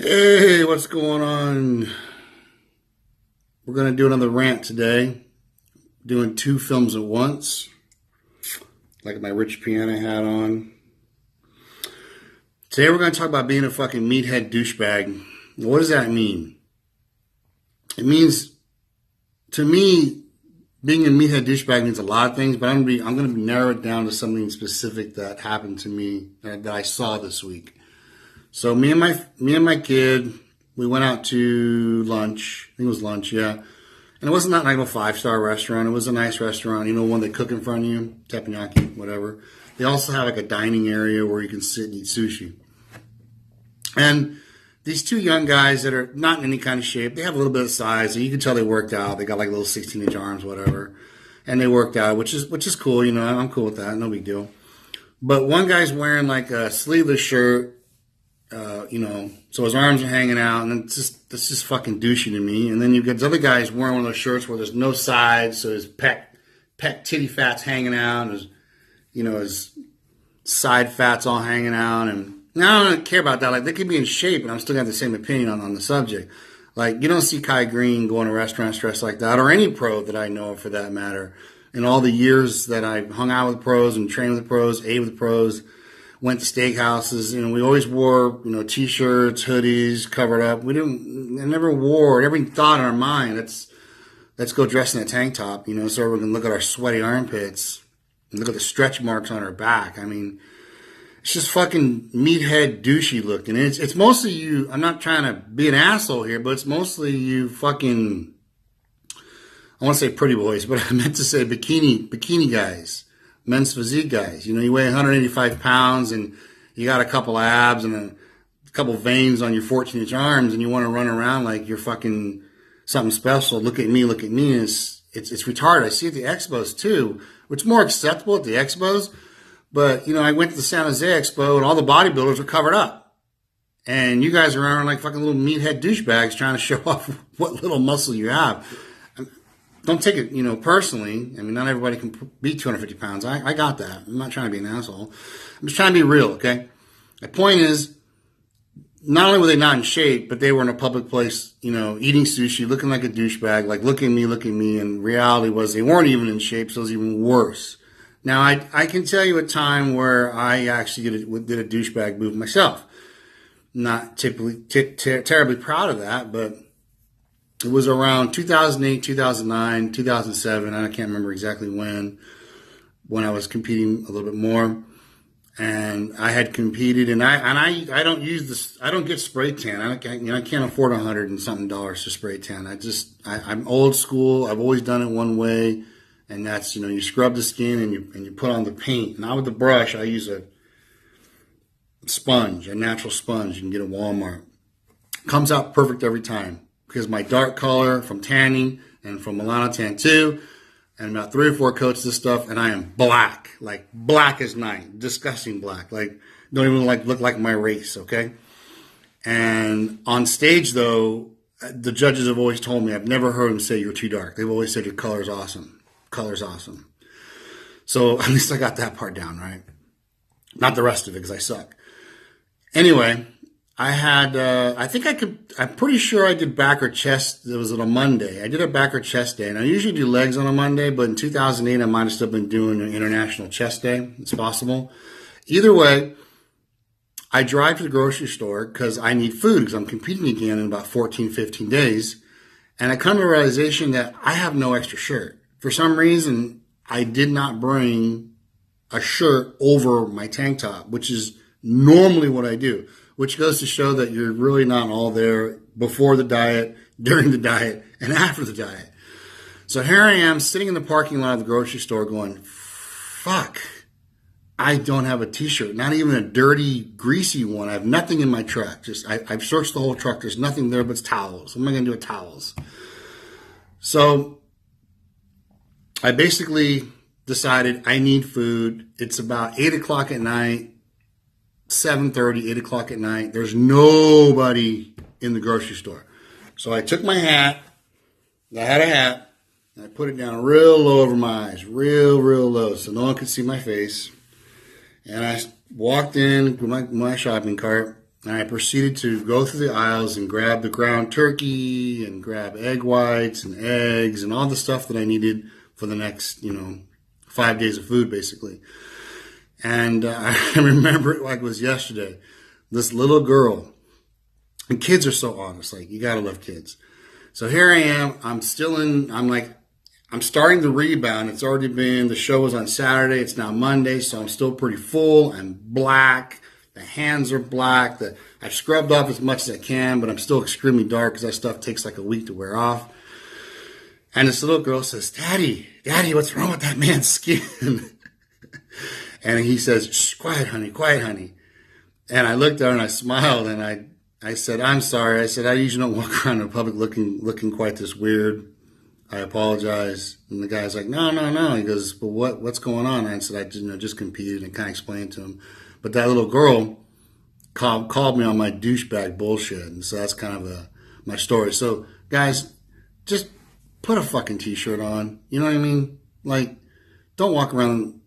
Hey, what's going on? We're going to do another rant today. Doing two films at once. Like my Rich Piana hat on. Today we're going to talk about being a fucking meathead douchebag. What does that mean? It means, to me, being a meathead douchebag means a lot of things, but I'm going to narrow it down to something specific that happened to me that I saw this week. So me and my kid, we went out to lunch. I think it was lunch, yeah. And it wasn't like a 5-star restaurant. It was a nice restaurant, one they cook in front of you, teppanyaki, whatever. They also have like a dining area where you can sit and eat sushi. And these two young guys that are not in any kind of shape, they have a little bit of size. So you can tell they worked out. They got like little 16-inch arms, whatever. And they worked out, which is cool. I'm cool with that. No big deal. But one guy's wearing like a sleeveless shirt. So his arms are hanging out, and it's just fucking douchey to me. And then you've got this other guy's wearing one of those shirts where there's no sides, so his pec titty fat's hanging out, and his side fat's all hanging out. And I don't care about that. Like, they could be in shape, and I'm still got the same opinion on the subject. Like, you don't see Kai Green going to restaurants dressed like that, or any pro that I know of for that matter. In all the years that I hung out with pros and trained with pros, ate with pros, went to steakhouses, we always wore, t-shirts, hoodies, covered up. I never wore, never thought in our mind, let's go dress in a tank top, so we can look at our sweaty armpits and look at the stretch marks on our back. It's just fucking meathead douchey looking. It's mostly you, I'm not trying to be an asshole here, but it's mostly you fucking, I want to say pretty boys, but I meant to say bikini guys. Men's physique guys. You weigh 185 pounds and you got a couple abs and a couple veins on your 14-inch arms and you want to run around like you're fucking something special. Look at me. It's retarded. I see it at the expos too, which is more acceptable at the expos. But, I went to the San Jose Expo and all the bodybuilders were covered up. And you guys are around like fucking little meathead douchebags trying to show off what little muscle you have. Don't take it, personally. Not everybody can be 250 pounds. I got that. I'm not trying to be an asshole. I'm just trying to be real, okay? My point is, not only were they not in shape, but they were in a public place, eating sushi, looking like a douchebag, like, look at me. And reality was they weren't even in shape, so it was even worse. Now, I can tell you a time where I actually did a douchebag move myself. Not typically terribly proud of that, but it was around 2008, 2009, 2007. I can't remember exactly when I was competing a little bit more. And I had competed, and I don't use this. I don't get spray tan. I can't afford $100 and something to spray tan. I'm old school. I've always done it one way, and that's you scrub the skin and you put on the paint. Not with the brush. I use a sponge, a natural sponge. You can get at Walmart. Comes out perfect every time. Because my dark color from tanning and from Milano Tan 2 and about 3 or 4 coats of this stuff, and I am black, like black as night, disgusting black, like don't even look like my race, okay? And on stage though, the judges have always told me, I've never heard them say you're too dark. They've always said your color's awesome. Color's awesome. So at least I got that part down, right? Not the rest of it because I suck. Anyway, I had, I'm pretty sure I did back or chest. It was on a Monday. I did a back or chest day. And I usually do legs on a Monday, but in 2008, I might have still been doing an international chest day. It's possible. Either way, I drive to the grocery store because I need food because I'm competing again in about 14, 15 days. And I come to the realization that I have no extra shirt. For some reason, I did not bring a shirt over my tank top, which is normally what I do. Which goes to show that you're really not all there before the diet, during the diet, and after the diet. So here I am sitting in the parking lot of the grocery store going, fuck, I don't have a t-shirt, not even a dirty, greasy one. I have nothing in my truck. I've searched the whole truck. There's nothing there but towels. What am I going to do with towels? So I basically decided I need food. It's about 8 o'clock at night. 7:30, 8 o'clock at night. There's nobody in the grocery store. So I took my hat. I had a hat. And I put it down real low over my eyes. Real low. So no one could see my face. And I walked in with my shopping cart. And I proceeded to go through the aisles and grab the ground turkey and grab egg whites and eggs and all the stuff that I needed for the next, 5 days of food, basically. And I remember it like it was yesterday. This little girl, and kids are so honest, like, you gotta love kids. So here I am, I'm starting to rebound. It's already the show was on Saturday, it's now Monday, so I'm still pretty full. I'm black, the hands are black, I've scrubbed off as much as I can, but I'm still extremely dark because that stuff takes like a week to wear off. And this little girl says, Daddy, what's wrong with that man's skin? And he says, shh, quiet, honey. And I looked at her and I smiled and I said, I'm sorry. I said, I usually don't walk around in public looking quite this weird. I apologize. And the guy's like, no. He goes, but what's going on? And I said, I just competed, and kind of explained to him. But that little girl called me on my douchebag bullshit. And so that's kind of my story. So guys, just put a fucking t-shirt on. You know what I mean? Like, don't walk around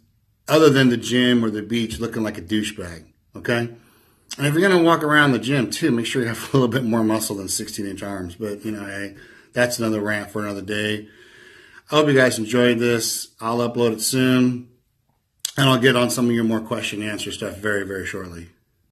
other than the gym or the beach looking like a douchebag. Okay? And if you're going to walk around the gym too, make sure you have a little bit more muscle than 16-inch arms. But, hey, that's another rant for another day. I hope you guys enjoyed this. I'll upload it soon. And I'll get on some of your more question and answer stuff very, very shortly.